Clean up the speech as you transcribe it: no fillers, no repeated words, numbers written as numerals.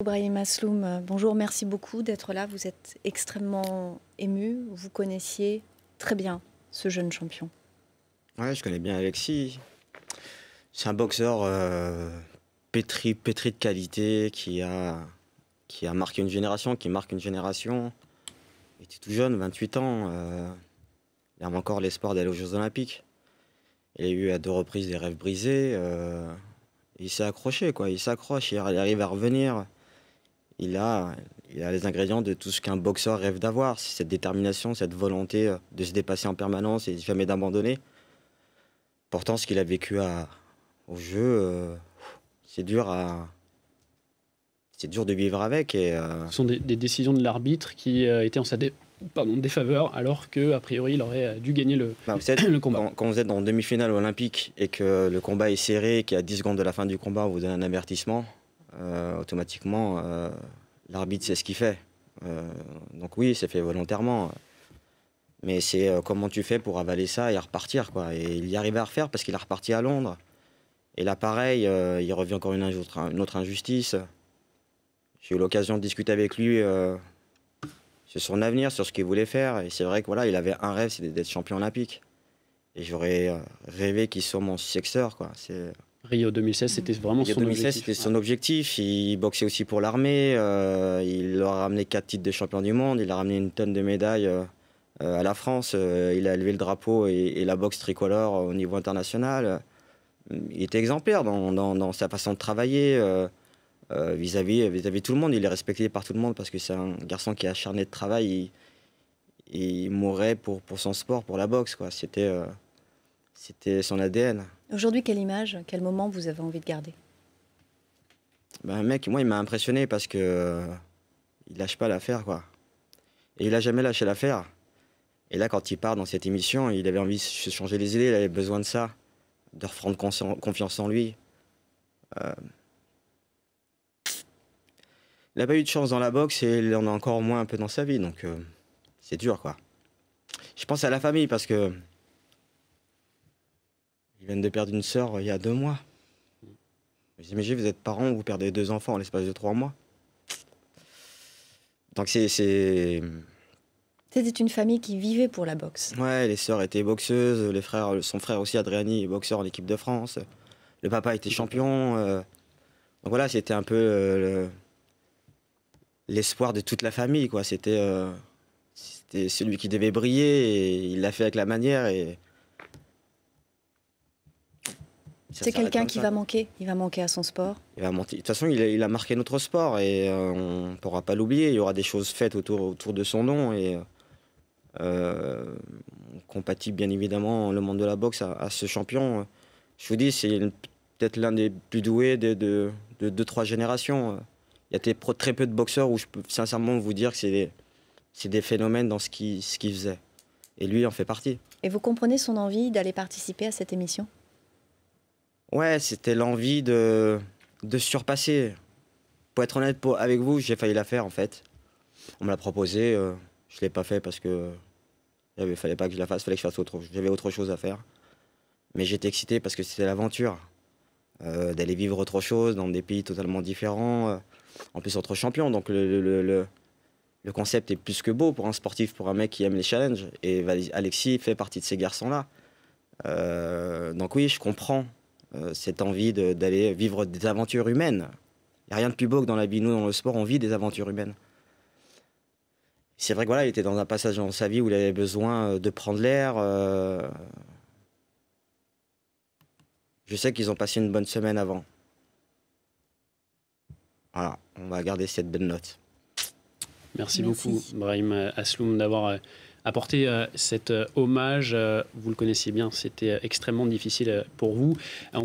Brahim Asloum, bonjour, merci beaucoup d'être là. Vous êtes extrêmement ému. Vous connaissiez très bien ce jeune champion. Ouais, je connais bien Alexis. C'est un boxeur pétri de qualité qui a marqué une génération, qui marque une génération. Il était tout jeune, 28 ans. Il avait encore l'espoir d'aller aux Jeux Olympiques. Il a eu à 2 reprises des rêves brisés. Il s'est accroché, quoi. Il s'accroche, il arrive à revenir. Il a les ingrédients de tout ce qu'un boxeur rêve d'avoir. C'est cette détermination, cette volonté de se dépasser en permanence et jamais d'abandonner. Pourtant, ce qu'il a vécu au jeu, c'est dur de vivre avec. Ce sont des décisions de l'arbitre qui étaient en sa défaveur, alors qu'a priori, il aurait dû gagner le combat. Quand vous êtes en demi-finale olympique et que le combat est serré, qu'il y a 10 secondes de la fin du combat, on vous donne un avertissement, automatiquement, l'arbitre sait ce qu'il fait. Donc oui, c'est fait volontairement. Mais c'est comment tu fais pour avaler ça et repartir, quoi. Et il y arrivait à refaire parce qu'il est reparti à Londres. Et là, pareil, il revient encore une autre injustice. J'ai eu l'occasion de discuter avec lui sur son avenir, sur ce qu'il voulait faire. Et c'est vrai que voilà, il avait un rêve, c'était d'être champion olympique. Et j'aurais rêvé qu'il soit mon successeur, quoi. Rio 2016, c'était vraiment son objectif. C'était son objectif. Il boxait aussi pour l'armée. Il leur a ramené 4 titres de champion du monde. Il a ramené une tonne de médailles à la France. Il a élevé le drapeau et la boxe tricolore au niveau international. Il était exemplaire dans sa façon de travailler vis-à-vis de tout le monde. Il est respecté par tout le monde parce que c'est un garçon qui est acharné de travail. Il mourait pour son sport, pour la boxe, quoi. C'était son ADN. Aujourd'hui, quelle image, quel moment vous avez envie de garder? Ben, mec, moi, il m'a impressionné parce que il lâche pas l'affaire, quoi. Et il a jamais lâché l'affaire. Et là, quand il part dans cette émission, il avait envie de se changer les idées, il avait besoin de ça, de reprendre confiance en lui. Il n'a pas eu de chance dans la boxe et il en a encore moins un peu dans sa vie, donc c'est dur, quoi. Je pense à la famille parce que ils viennent de perdre une sœur il y a 2 mois. Vous imaginez, vous êtes parents, vous perdez 2 enfants en l'espace de 3 mois. Donc C'était une famille qui vivait pour la boxe. Ouais, les sœurs étaient boxeuses, les frères, son frère aussi, Adriani, est boxeur en équipe de France. Le papa était champion. Donc voilà, c'était un peu l'espoir de toute la famille, quoi. C'était celui qui devait briller et il l'a fait avec la manière. C'est quelqu'un qui va manquer. Il va manquer à son sport. Il va manquer. De toute façon, il a marqué notre sport et on ne pourra pas l'oublier. Il y aura des choses faites autour de son nom et on compatit bien évidemment le monde de la boxe à ce champion. Je vous dis, c'est peut-être l'un des plus doués de 2-3 générations. Il y a très peu de boxeurs où je peux sincèrement vous dire que c'est des phénomènes dans ce qu'il faisait. Et lui en fait partie. Et vous comprenez son envie d'aller participer à cette émission? Ouais, c'était l'envie de surpasser. Pour être honnête avec vous, j'ai failli la faire en fait. On me l'a proposé, je ne l'ai pas fait parce que il fallait pas que je la fasse, fallait que je fasse j'avais autre chose à faire. Mais j'étais excité parce que c'était l'aventure. D'aller vivre autre chose dans des pays totalement différents. En plus, entre champions, donc le concept est plus que beau pour un sportif, pour un mec qui aime les challenges. Et Alexis fait partie de ces garçons-là. Donc oui, je comprends cette envie d'aller vivre des aventures humaines. Il n'y a rien de plus beau que dans la vie. Nous, dans le sport, on vit des aventures humaines. C'est vrai que voilà, il était dans un passage dans sa vie où il avait besoin de prendre l'air. Je sais qu'ils ont passé une bonne semaine avant. Voilà, on va garder cette belle note. Merci beaucoup, Brahim Asloum, d'avoir apporté cet hommage. Vous le connaissiez bien, c'était extrêmement difficile pour vous.